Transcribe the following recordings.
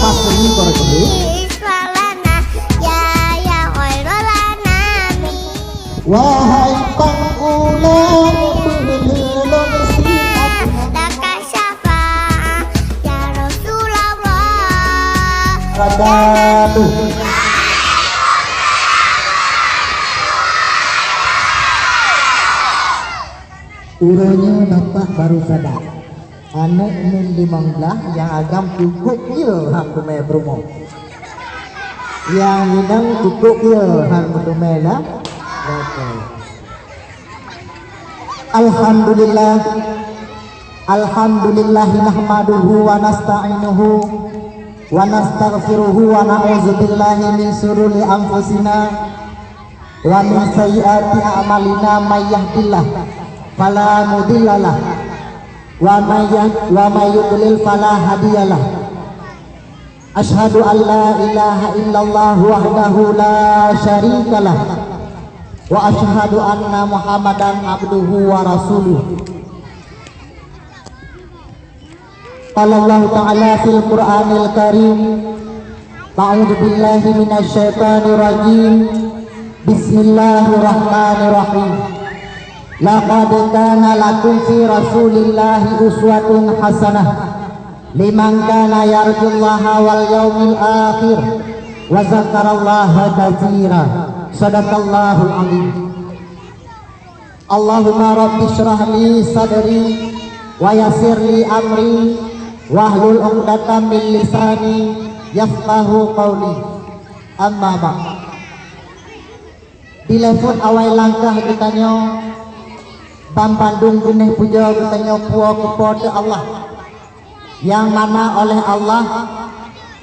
asli korek wahai pangkulan pengelulung siap laka syafa'a ya Rasulullah. radatuh uranya bapak baru sadar anak nun limanglah yang agam cukup ya hang dumai berumo yang hidang cukup ya hang dumai lah. Alhamdulillah nahmaduhu wa nasta'inuhu wa nastaghfiruhu wa na'udzu billahi min shururi anfusina wa min sayyiati a'malina may yahdihillah fala mudhillalah wa may yudlil fala hadiyalah. Asyhadu an la ilaha illallah wahdahu la syarikalah wa asyhadu anna Muhammadan abduhu wa rasuluh. Qala Allah ta'ala fil Qur'anil Karim a'udzu billahi minasy syaithanir rajim. Bismillahirrahmanirrahim. Laqad kana lakum fi Rasulillahi uswatun hasanah liman kana yarjullaha wal yawmil akhir wa dzakarallaha katsira. Sadaqallahul azim. Allahumma rabbi shrah li sadri wa yassir li amri wahlul 'uqdatam min lisani yafqahu qawli. Amma ba'd. Telepon awal langkah ditanya Bam Bandung geneh puja ditanya puwa kepada Allah yang mana oleh Allah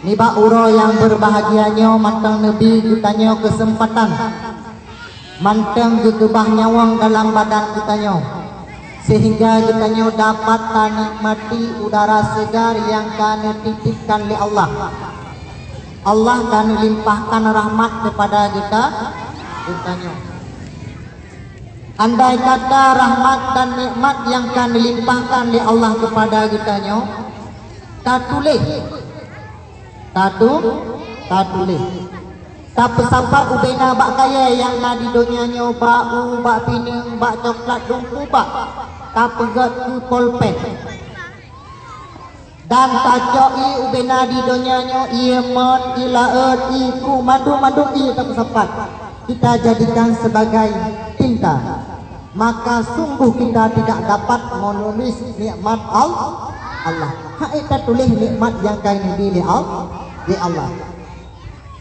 niba uro yang berbahagianya mantang Nabi kitanya kesempatan mantang gekebah nyawang dalam badan kitanya sehingga kitanya dapat menikmati udara segar yang kami titipkan oleh Allah. Allah kami limpahkan rahmat kepada kitanya. Andai kata rahmat dan nikmat yang kami limpahkan oleh Allah kepada kitanya tak tulis tulis tapi sampai ubena bak kaya yang nadi donyanya bak pining bak coklat dungku bak tapi gat ku polpen dan tajoi ubena di donyanya ia men ilaet iku madu ia tak sempat kita jadikan sebagai tinta maka sungguh kita tidak dapat menulis nikmat Allah. Kita tulis nikmat yang kami diberi Allah.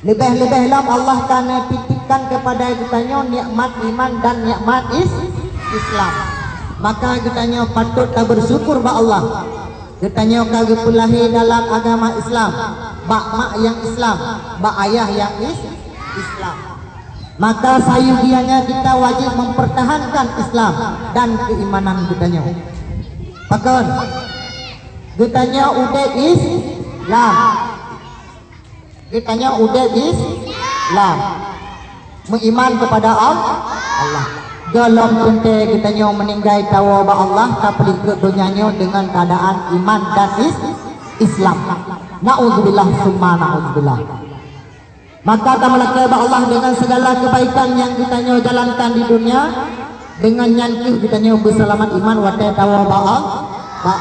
Lebih-lebih lam Allah karena titipkan kepada kitanya nikmat iman dan nikmat Islam. Maka kitanya patut tak bersyukur ba Allah. Kitanya kagak lahir dalam agama Islam, bak mak yang Islam, bak ayah yang Islam. Maka sayudianya kita wajib mempertahankan Islam dan keimanan kitanya. Pakon kitanya udah Islam. Kitanya udah Islam, mengiman kepada Allah. Dalam konte kitanya meninggal tawa ba Allah tapi ke dunianya dengan keadaan iman dan Islam. Nauzubillah summa nauzubillah. Maka tamalaknya ba Allah dengan segala kebaikan yang kitanya jalankan di dunia dengan nyankih kitanya berselamat iman wa tawa ba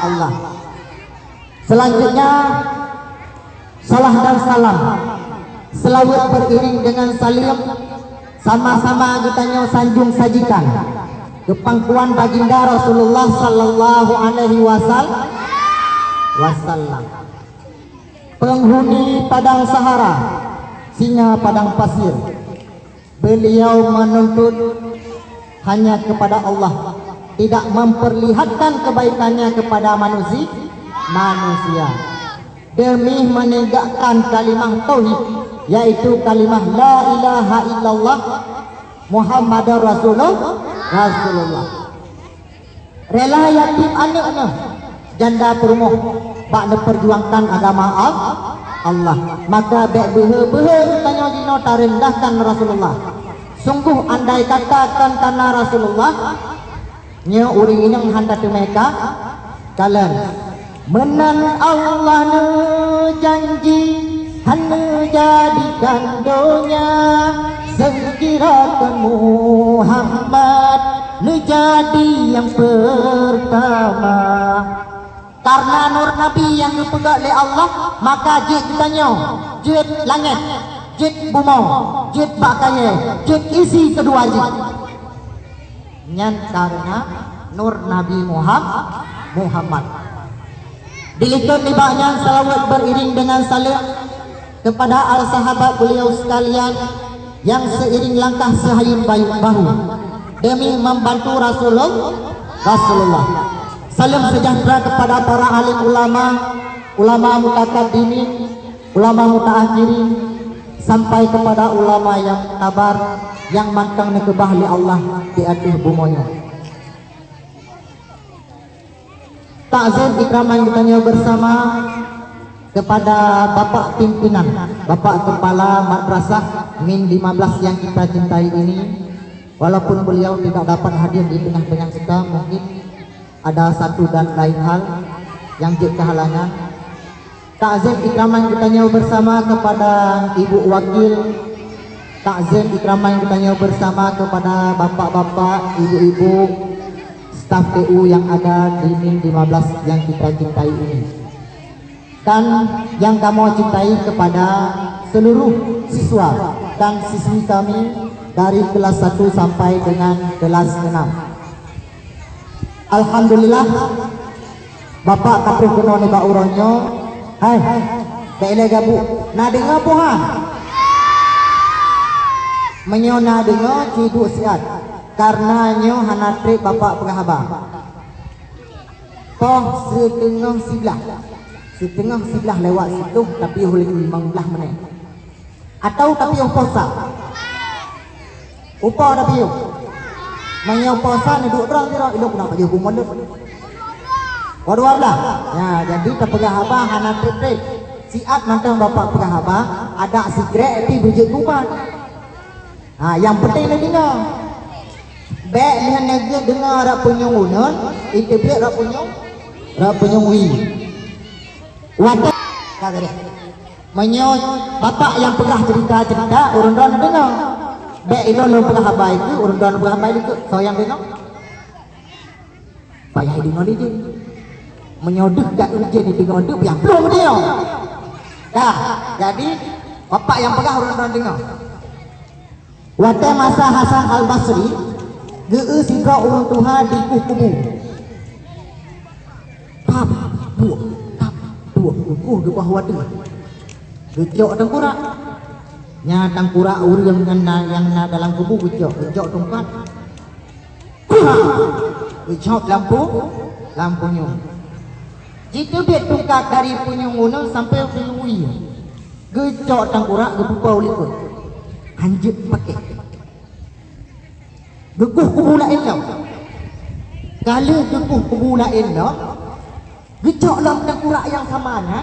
Allah. Selanjutnya salah dan salam selawat beriring dengan salim sama-sama kitanya sanjung sajikan kepangkuan baginda Rasulullah sallallahu alaihi wasallam penghuni padang Sahara singa padang pasir. Beliau menuntut hanya kepada Allah, tidak memperlihatkan kebaikannya kepada manusia demi menegakkan kalimah tauhid, yaitu kalimah la ilaha illallah Muhammadar Rasulullah. Rela yatim anaknya janda perumuh bak perjuangkan agama Allah. Maka bek behe tanya dino tarendahkan Rasulullah. Sungguh andai katakan karena Rasulullah nya uring ini hendak mereka kalian menan Allah ne janji hanya jadikan donya sekirakan Muhammad menjadi yang pertama. Karena nur Nabi yang dipegang oleh Allah, maka jid ditanya, jid langit, jid bumi, jid bakaya, jid isi kedua jid. Nyan karena nur Nabi Muhammad. Dilihat libanya salawat beriring dengan salam kepada al-sahabat beliau sekalian yang seiring langkah sehayun bahu demi membantu Rasulullah. Salam sejahtera kepada para alim ulama mutakaddimin, ulama mutaakhirin, sampai kepada ulama yang tabar yang mantang nekebah li Allah di atas bumonya. Takzim ikraman ditanya bersama kepada Bapak Pimpinan, Bapak Kepala Madrasah Min 15 yang kita cintai ini. Walaupun beliau tidak dapat hadir di tengah-tengah kita, mungkin ada satu dan lain hal yang jadi kehalangan. Takzim ikraman ditanya bersama kepada Ibu Wakil. Takzim ikraman ditanya bersama kepada bapak-bapak, ibu-ibu, staf TU yang ada di Min 15 yang kita cintai ini. Dan yang kamu cintai kepada seluruh siswa dan siswi kami dari kelas 1 sampai dengan kelas 6. Alhamdulillah, Bapak Kapri Kuno ni Pak Uronyo. Hai, Bele gabu. Na dengar po ha? Menyo na dengar cidu siat. Karena nyo hanatri Bapak Pengahaba. Toh setengah sebelah lewat situ tapi boleh 15 menit. Atau tapi posa. Upa tapi menyo posa ni duk terang tira ilok nak baju kumon. Waduh lah. Ya, jadi Pengahaba hanatri siat nantang Bapak Pengahaba ada secret di bujik kuman. Nah, yang penting ni dengar. Baik lihat negara dengar rak penyungunan, itu biar rak penyungwi. Wadah kagak. Menyo bapak yang pernah cerita urun-urun dengar. Baik itu lo pernah habai itu urun-urun pernah habai itu, so yang dengar. Payah dengar dia. Menyoduk dak ujian itu dengar yang belum dia. Dah, jadi bapak yang pernah urun-urun dengar. Wadah masa Hasan Al-Basri geu singka urang Tuhan di kubu. Tap buah di bawah wadah. Gejok tengkurak. Nya tengkurak urang yang na dalam kubu gejok tongkat. Gejok lampunya. Jika dia tongkat dari punyungun sampai peluwi. Gejok tengkurak gebupau likut. Hanjut pakai. Geguh kebulain tau. Kalau geguh kebulain tau, gejok dalam tengkurak yang samanya,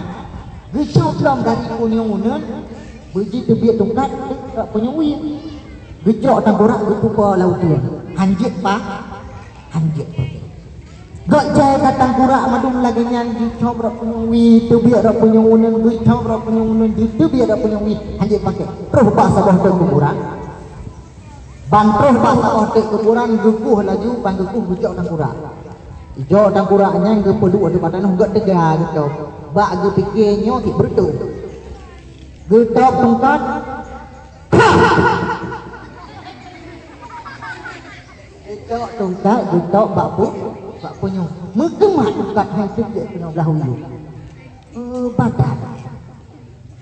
gejok dalam dari punyungunan, begitu biar tongkat punyungi. Gejok tengkurak gepupa lautan. Hanjut pak, hanjut pakai. Gak jaga tengkurak madung lagi nyan gejok rak punyungi, tu biar rak punyungunan, gejok rak punyungunan, tu biar rak punyungi, hanjut pakai. Terus bahasa bahasa tengkurak. Bantuh bahasa otak kekurangan geguh laju banggeguh gejok tengkurak. Gejok tengkuraknya ge perlu ada badan enggak tegar gitu. Bak ge pikirnya ti bertu. Getok tongkat. Getok tongkat, getok bak punya. Megemat tongkat hang sejak kena dahulu. Badan.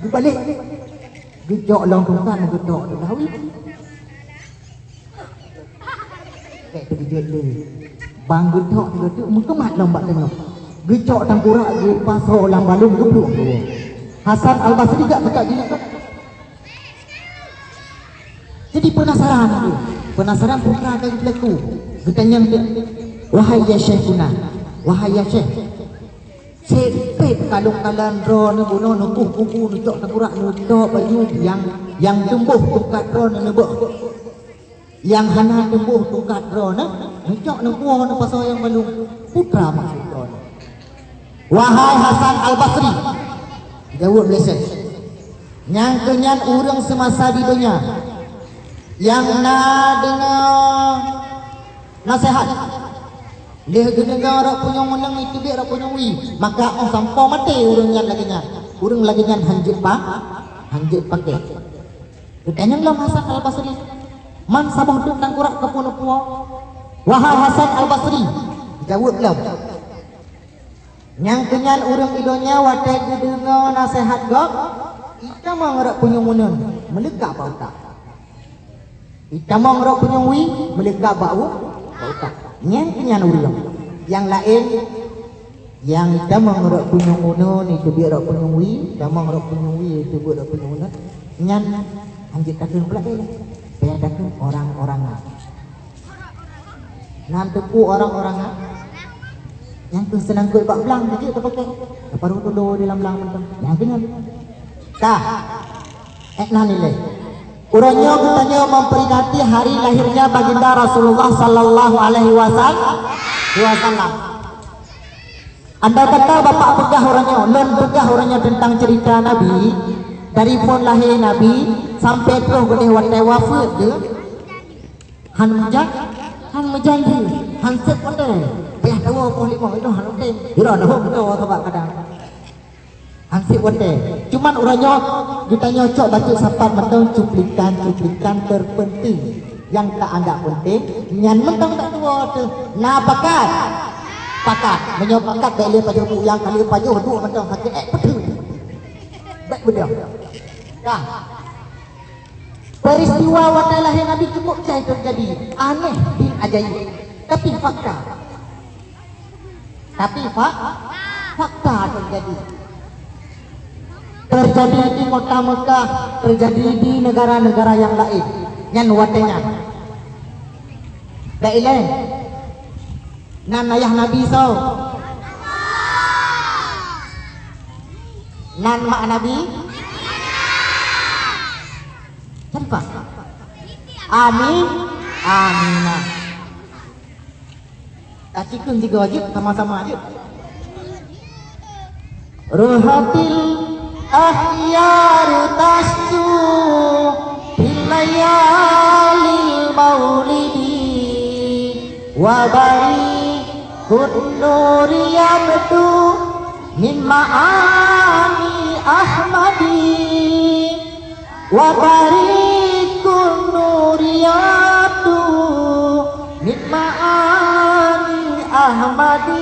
Dibalik. Gejok long tongkat getok dahulu. Kayak tu dia bang getok tu mukemat lomba tengok gejok tengkurak ge paso lang balung gebluk tu Hasan Al-Basri gak dekat dia kan. Jadi penasaran putra kali pelaku getanya wahai ya syekhuna, wahai ya syekh sepet kalung-kalan ro ni bunuh nukuh kuku gejok tengkurak nutok baju yang tumbuh tungkat ro ni nebok yang hana tumbuh tungkat rona ngejok nempuh na pasal yang balung putra maksud rona. Wahai Hasan Al-Basri, jawab lesen. Yang kenyan urang semasa di dunia yang na dengar nasihat dia dengar rak punya menang itu dia rak punya wi maka sampai mati urang lagi nyan hanjut pakai ditanya lah Hasan Al-Basri man sabah tu nang kurak kepuno-puno wahai Hasan Al-Basri jawab lah yang kenyan urang idonya watai dengar nasihat gok ita mangarak punya menang melegak bau tak ita mangarak punya wi melegak bau tak yang kenyan urang yang lain yang ita mangarak punya menang itu biar punya wi ita mangarak punya wi itu biar punya menang nyan anjir kakek pula biar kakek orang-orang nantiku orang-orang yang tu senang kuat bak belang jadi tak pakai baru tu do dalam belang mentang yang kenyan tah ekna nilai urangnya katanya memperingati hari lahirnya baginda Rasulullah sallallahu alaihi wasallam. Anda kata bapak pegah orangnya non pegah orangnya tentang cerita Nabi dari pun lahir Nabi sampai terus boleh watai wafat dia han menjanji han set pandai ya tahu apa lima itu han tem ira dah betul sebab kadang Ansip wate. Cuman urangnya ditanya cok baca sapat mentang cuplikan terpenting yang tak anggap penting nyan mentang tak tua tu. Nah pakat menyopakat dari paju bu yang kali paju tu mentang sakit betul. Baik betul. Dah. Peristiwa watai lahir Nabi cukup saya terjadi aneh bin ajaib tapi fakta. Fakta terjadi. Terjadi di kota Mekah, terjadi di negara-negara yang lain. Yang watenya. Baiklah. Nan ayah Nabi saw. Nan mak Nabi. Siapa? Aminah. Takikun juga wajib sama-sama aja. Ruhatil ahyar tasju bilayalil maulidi wa bari kunnuri yabdu min ma'ani ahmadi wa bari kunnuri yabdu min ma'ani ahmadi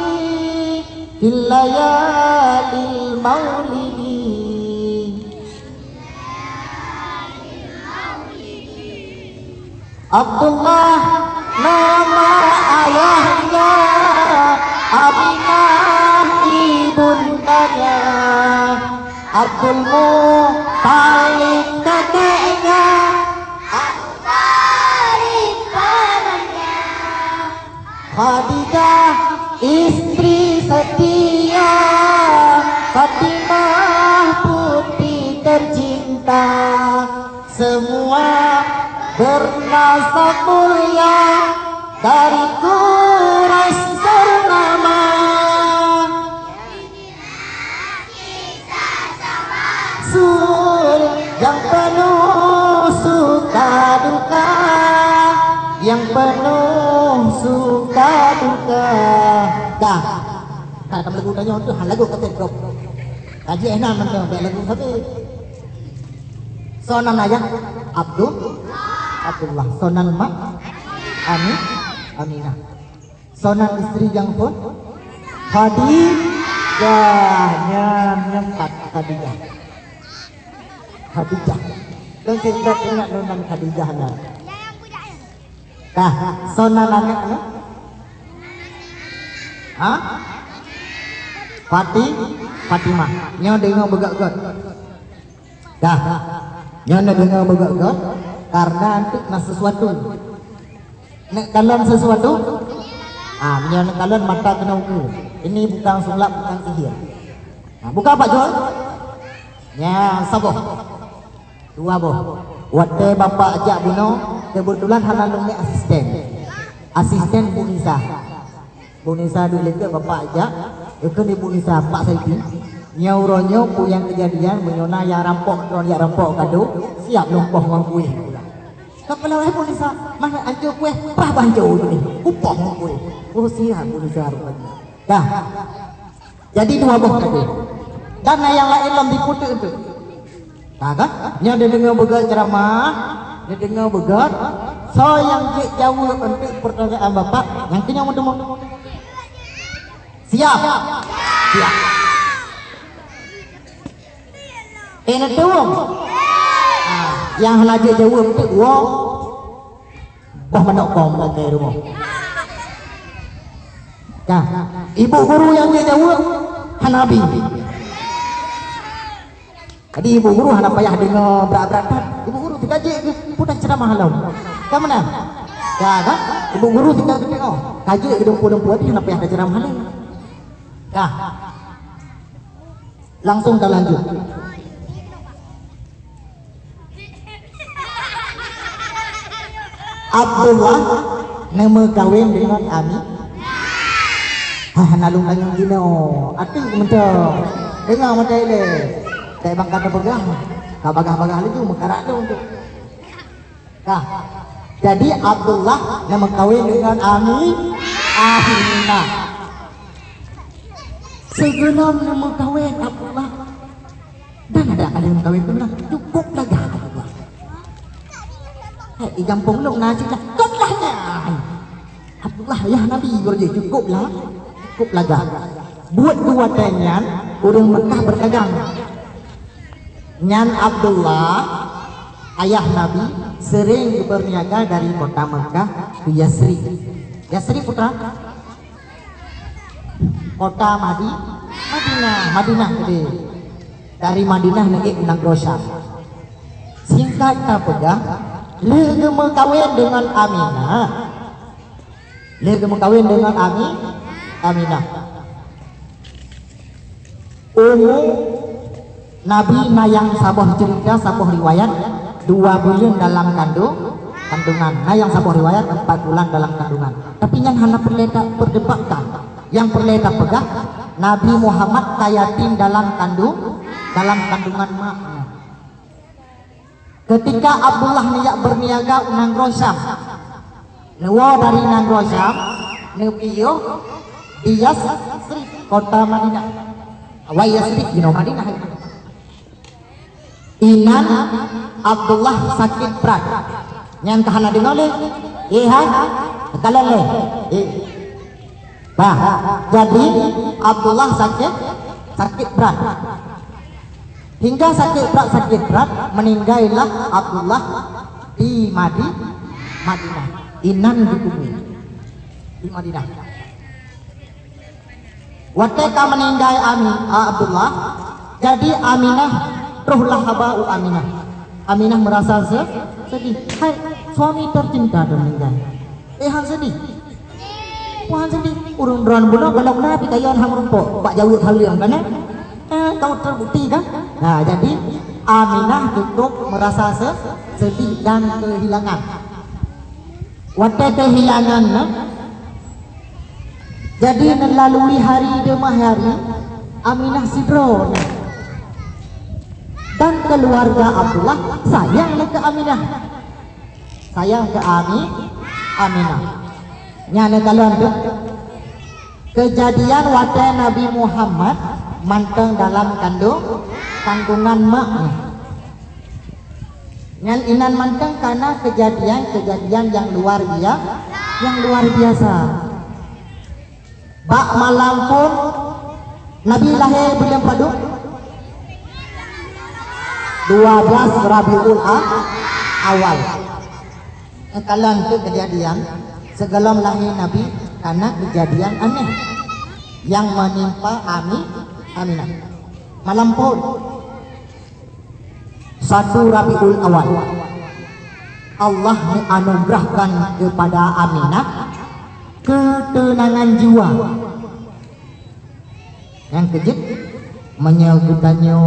bilayalil maulidi. Abdullah nama ayahnya, Aminah ibundanya, Abdul Muttalib kakeknya, Abu Thalib pamannya, Khadijah istri setia, Fatimah putri tercinta, semua bernasab mulia dari Quraisy ternama. Sul yang penuh suka duka, yang penuh suka duka. Dah, tak ada lagu tanya untuk hal lagu kata drop. Kaji enak macam lagu tapi. Sonan ayah Abdullah, sonan mak Aminah, sonan istri yang pun Khadijah, nyempat Khadijah dan sehingga ingat nonan Khadijah lah. Dah, sonan anaknya Fatimah nyo dengar begak-gak. Dah nyo dengar begak-gak karena antik nak sesuatu nak kalan sesuatu nyo nak kalan mata kena uku. Ini bukan sulap, bukan sihir. Buka apa Jol? Ya saboh dua boh wate bapak ajak buno kebetulan halalung ni asisten Bu Nisa dulu ke bapak ajak ikut ni Bu Nisa Pak Saidi Nyauronyo ku yang kejadian menyona ya rampok kado siap lumpoh ngong kue. Kepala pun bisa mana anjo kue pah banjo ini upah ngong kue. Oh siap pun bisa rupanya. Dah. Jadi 2 buah tadi. Dan yang lain lom diputu itu. Kan? Nya dia dengar begat ceramah, dia dengar begat. So yang jauh untuk pertanyaan Bapak, yang kenyang mau siap. Siap. Ini tuh. Yang lagi jauh untuk wow. Bah menokong lagi rumah. Nah, ibu guru yang jauh Hanabi. Jadi ibu guru hendak payah dengar berat-berat. Ibu guru dikaji putar ceramah halau. Kamu mana? Ya kan? Ibu guru tinggal tengok. Kaji gedung-gedung buat hendak payah ceramah halau. Dah. Langsung kita lanjut. Abdullah nama kawin dengan Ami. Nalung lang gino. Ating kumento. Dengar mo tayo le. Tayo bang kada bagah. Kabagah-bagah itu makarak tu untuk. Nah, jadi Abdullah nama kawin dengan Ami Aminah. Segenap nama kawin Abdullah. Dan ada yang kawin tu lah. Cukup lagah Abdullah. Di kampung lu nasi lah. Cukuplah ya. Abdullah ya Nabi berje cukuplah. Cukup lagah. Buat 2 tenyan orang Mekah berdagang. Nyan Abdullah ayah Nabi sering berniaga dari kota Mekah ke Yasrib. Yasrib putra kota Madinah gede. Dari Madinah naik nang Rosyam. Singkat apa lega kawin dengan Aminah. Lega kawin dengan Aminah. Nabi nayang sabuh cerita sabuh riwayat 2 bulan dalam kandungan. Nayang sabuh riwayat 4 bulan dalam kandungan. Tapi yang hana perdebatkan, yang perleta pegah Nabi Muhammad kayatin dalam kandungan maknya. Ketika Abdullah niat berniaga nang Rosyam, newa dari nang Rosyam, nepiyo di Yasrib kota Madinah. Awai Yasrib di Madinah. Inan Abdullah sakit berat. Yang kahana dengar le, kalah le. Bah, jadi Abdullah sakit berat. Hingga sakit berat meninggallah Abdullah di Madinah. Inan dikubur di Madinah. Watika meninggal Abdullah, jadi Aminah rohlah habau Aminah. Aminah merasa sedih. Hai, suami tercinta dah meninggal. Han sedih. Han sedih. Urun ron bunuh kalau nabi kayan hang rumpok. Pak jauh hal yang kan? Kau terbukti kan? Nah, jadi Aminah cukup merasa sedih dan kehilangan. Waktu kehilangan, jadi melalui hari demi hari, Aminah sidro dan keluarga Abdullah sayang ke Aminah, sayang ke Aminah. Nyana kalian tuh kejadian waktu Nabi Muhammad manteng dalam kandungan maknya. Nyan inan manteng karena kejadian yang luar biasa. Bak malam pun Nabi lahir bulan padu 12 Rabiul Awal. Kalian itu kejadian segala lahir Nabi karena kejadian aneh yang menimpa Aminah. Malam pun 1 Rabiul Awal Allah menganugerahkan kepada Aminah ketenangan jiwa. Yang kejut menyebutkannya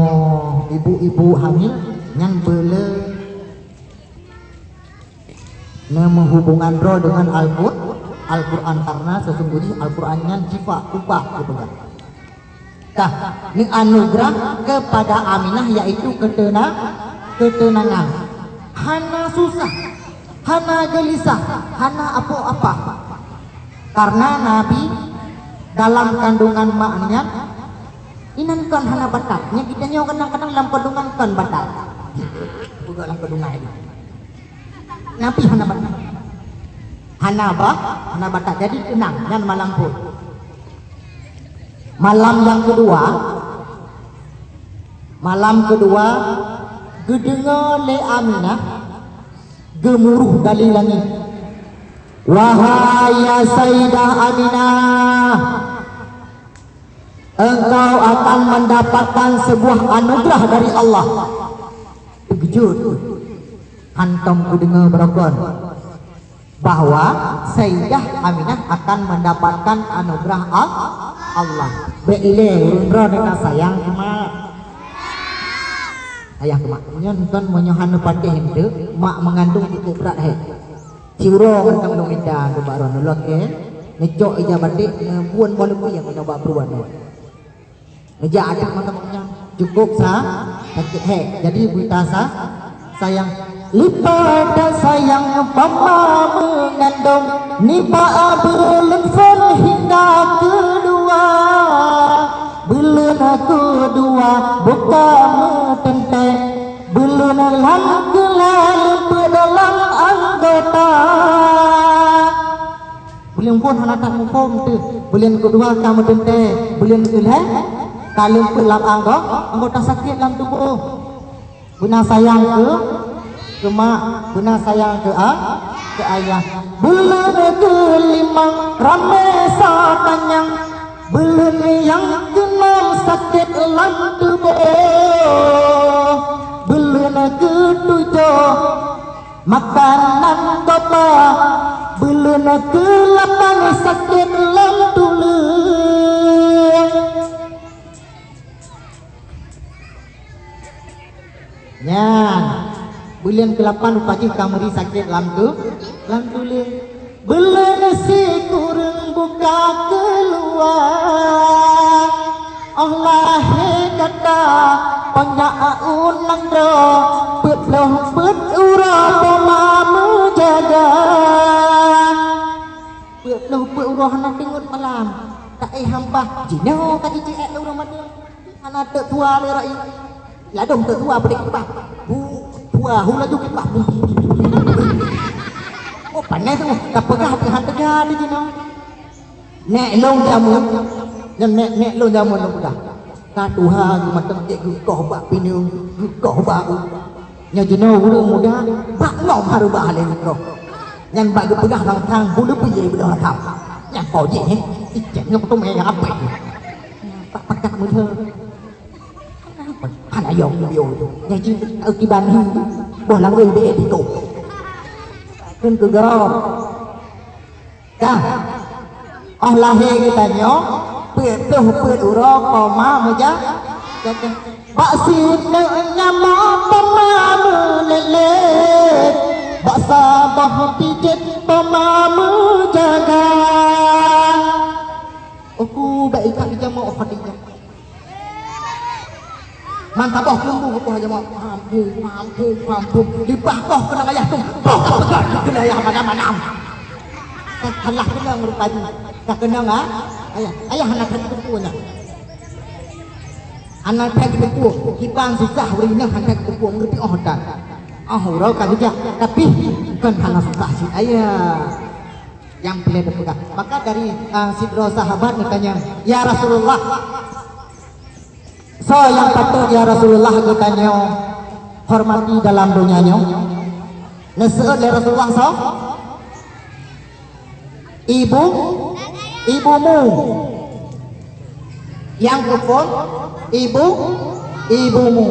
ibu-ibu hamil yang bela nama hubungan roh dengan Al-Quran karena sesungguhnya Al-Quran yang jiwa upah gitu kan. Ni anugerah kepada Aminah yaitu ketenangan. Hana susah, hana gelisah, hana apa-apa. Karena Nabi dalam kandungan maknya inankan hana batatnya kita nyawa kadang-kadang dalam kandungan kan batat. Juga dalam kandungan ini. Nabi hana batat. Hana batat jadi tenang dan malam pun. Malam kedua gedengar le Aminah gemuruh dari langit. Wahai ya Sayyidah Aminah, engkau akan mendapatkan sebuah anugerah dari Allah. Terkejut hantam gedengar berokon bahwa Sayyidah Aminah akan mendapatkan anugerah Allah. Beile urun dengan sayang emak. Ayah emak nyon menyohan pada hente mak mengandung itu berat he. Ciuro kantang dong indah do baron lok ke. Necok ija batik buan boleh yang kena bak peruan. Meja ada makanya cukup sakit he. Jadi buta sayang lipat sayang papa mengandung nipa berlenfon hingga kedua belum kedua buka metente belum lalu dalam anggota belum pun hanatan mumpung tu belum kedua kamu tente belum kelah kalau pelam anggota sakit dalam tubuh benar sayang ke mak, benar sayang ke ayah. Belum kelima ramai sakanyang, belum yang kenal sakit dalam tubuh, belum ketujuh makanan kota, belum ke-8 sakit dalam tulang. Nyan bulan ke-8 pagi kamari sakit lamtu bulan si kurang buka keluar Allah kata penyaun nangro petloh petura pema menjaga petloh peurah nak tengok malam tak hamba jino kaki cek urang mati anak tua le rai ladong tua bedik bah tua hula juga bah oh pandai tu tak pegah pehan tegah di sini nek long jamun dan nek long jamun long dah ka tuha macam tek gekoh bak pinu gekoh bak nya jino hulu muda bak ngom haru bah le gekoh nyan bak gepegah nang tang bulu piye bedah tam nyan po je he icek nyok tu me yang apa tak pakak mu thơ anh ayong bio nhà chi ở kỳ bàn hi bỏ lăng về để đi tụ trên cửa go ca Allah he kita nyo pet uro koma meja bak sin nyama pama lele bak sabah pijet pama jaga aku baik kali jamu fatihah mantap boh lembu ko aja mau mampu dibah boh kena ayah tu boh kena ayah mana-mana kalah kena merupanya tak kena ayah anak itu punya anak itu hibang susah wirinya anak itu ngerti dah rau kan juga tapi bukan hanya susah sih ayah yang pilih pegang maka dari sidro sahabat katanya ya Rasulullah so yang patut ya Rasulullah katanya hormati dalam dunianya neseut ya Rasulullah so ibumu yang kepon ibumu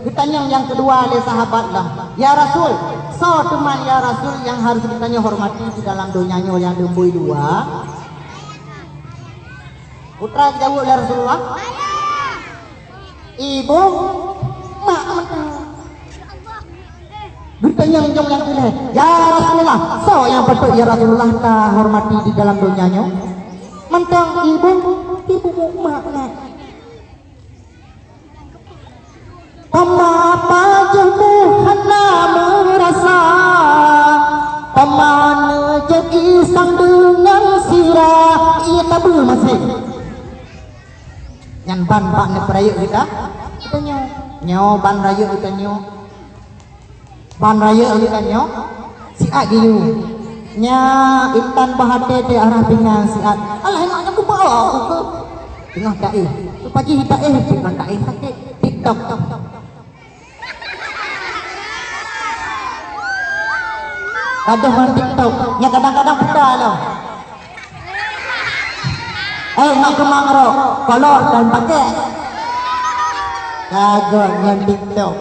ditanya yang kedua oleh sahabat lah ya Rasul so teman ya Rasul yang harus ditanya hormati di dalam dunianya yang dembui dua putra jawab ya Rasulullah ibu mak bertanya yang pilih ya Rasulullah so yang patut ya Rasulullah ta hormati di dalam dunianya mentang ibu mak Pemapa jemu hana merasa pemana jadi sang dengan sirah ia tabu masih yang ban ni peraya kita nyo ban raya kita nyo ban raya kita nyo siat giyu nya intan bahate te arah pingan siat alah enaknya ku bawa aku ke tengah dae pagi kita tengah dae sakit TikTok ada main TikTok nya kadang-kadang buta loh nak kemang ro kolor dan pakai kagak dengan TikTok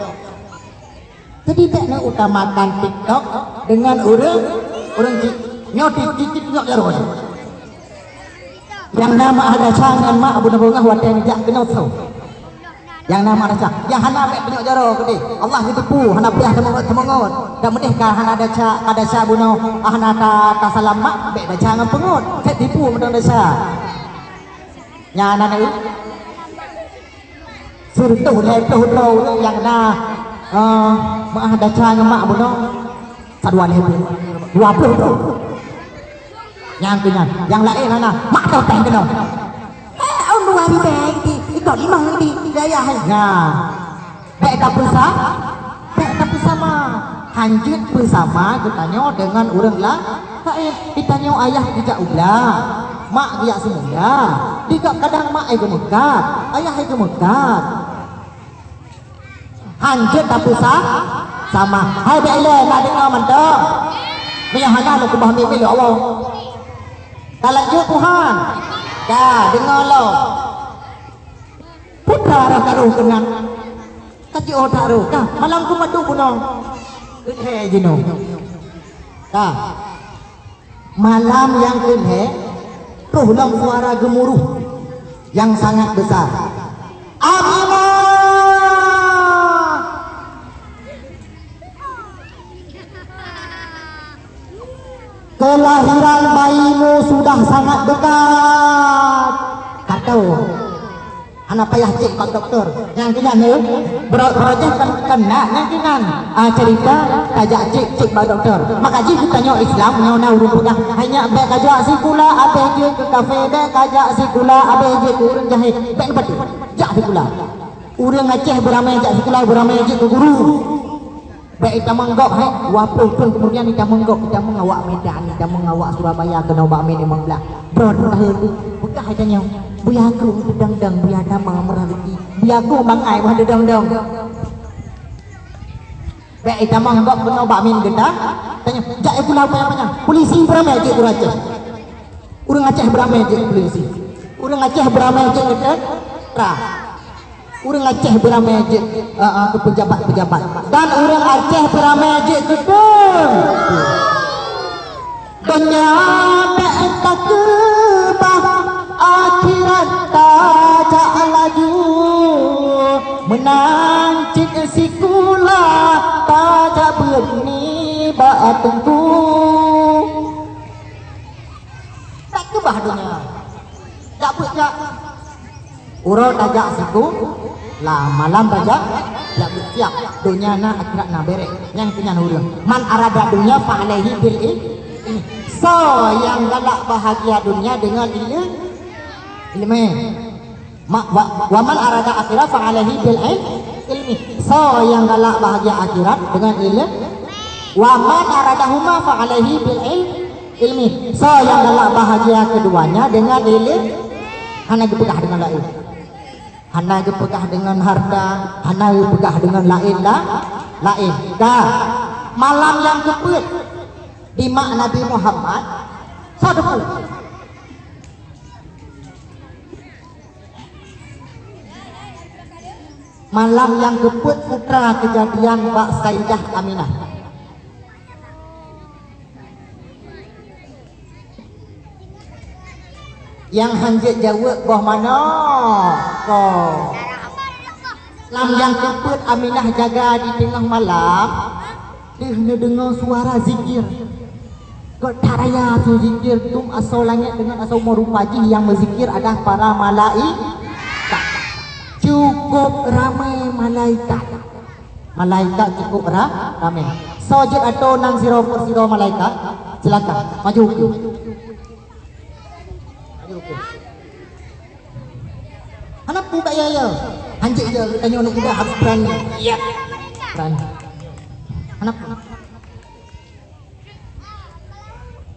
jadi tak nak utamakan TikTok dengan orang nyoti cicit nyok jaro yang nama ada sangan mak abu nabungah waten jak kena so yang nama ada yang hana mek penyok jaro gede Allah ditipu hana piah semangat dak medih ka hana ada sa buno hana ta salam mak mek da jangan pengut set tipu medang desa nya anak ni surtuh letuh ro yang na mak ada jangan mak buno sadua letuh 20 tu yang kenyan yang lain mana mak kau teng kena ông dua di beg di ikut lima di gaya nah beg tak bersama hanjut bersama katanya dengan orang lah ditanya ayah tidak ulah mak dia semua tidak kadang mak ai gemekat ayah ai gemekat hanjut tak bersama sama hai beg le tak dengar mantap Maya hana lo kubah mimpi lo Allah. Kalaju Tuhan. Dah dengar lo. Putra dah karuh kenang. Kaji otak ro. Dah malam ku madu punong. He jino. Dah. Malam yang kenhe tulang suara gemuruh yang sangat besar. Aminah. Kelahiran bayimu sudah sangat dekat. Kata anak payah cik pak doktor yang kena ni berojah kena yang kena cerita kajak cik pak doktor maka jika tanya Islam nyona urut dah hanya be kajak sikula abe je ke kafe be kajak sikula abe je ke urang jahit be betul jak sikula urang Aceh beramai jak sikula beramai je ke guru baik kita menggok wapun pun kemudian kita menggok kita mengawak Medan kita mengawak Surabaya ke Nobak Amin 15 bro itu bukan hanya buyaku dedang-dang buya nama meraliki buyaku bangai wah dedang-dang baik kita menggok ke Nobak Amin kita tanya jak pula apa polisi beramai je Aceh urang Aceh beramai je polisi urang Aceh beramai je kita orang Aceh beramai je ke pejabat-pejabat dan orang Aceh beramai je ke dunia tak kebah akhirat tak laju menancik sikula tak berni bak tunggu tak kebah dunia tak berjak urut ajak siku lah malam bajak ya bersiap dunia na akhirat na berek yang punya urang man arada dunia fa alaihi bil so yang galak bahagia dunia dengan ilmu wa man arada akhirat fa alaihi bil ilmi so yang galak bahagia akhirat dengan ilmu wa man arada huma fa alaihi bil ilmi so yang galak bahagia keduanya dengan ilmu hanya dipegah dengan lain hana pegah dengan harta, hana pegah dengan lain dah. Malam yang keput di mak Nabi Muhammad sadepu. Malam yang keput putra kejadian Pak Sayyidah Aminah. Yang hanjit jawab boh mana kau lam yang keput Aminah jaga di tengah malam dia dengar suara zikir kau taraya tu zikir tum asal langit dengan asal marupaji yang berzikir adalah para malaikat cukup ramai malaikat Malaikat cukup ramai. So je atau nang 0 malaikat. Silakan maju. Anak buka ya. Anjing je tanya anak muda harus berani. Iya. Berani. Anak.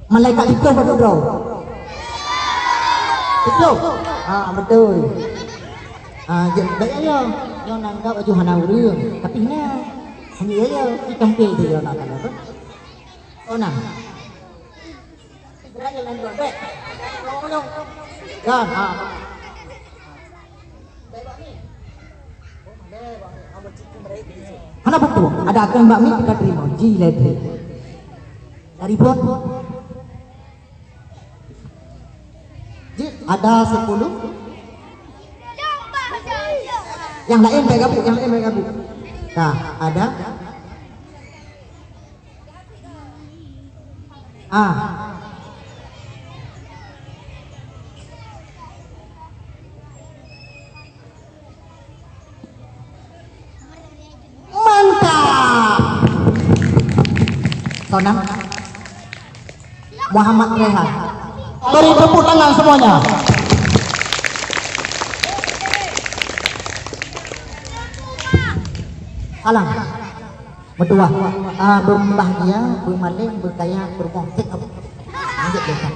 Malaikat itu betul. Betul. Betul. Baik ya. Yang nanggap baju hana urang. Tapi nya hanya ya di tampil dia nak apa? Oh nah. Berani lan dek. Kan. Hana betul. Ada akan Mbak Mi kita terima. Jilet. Dari bot. Ada 10. Yang lain baik gabung, Nah, ada. Mantap. Sonang. Muhammad Rehan. Beri tepuk tangan semuanya. Alang berdua berbahagia, bermaling, berkaya, berkongsi. Lanjut desa.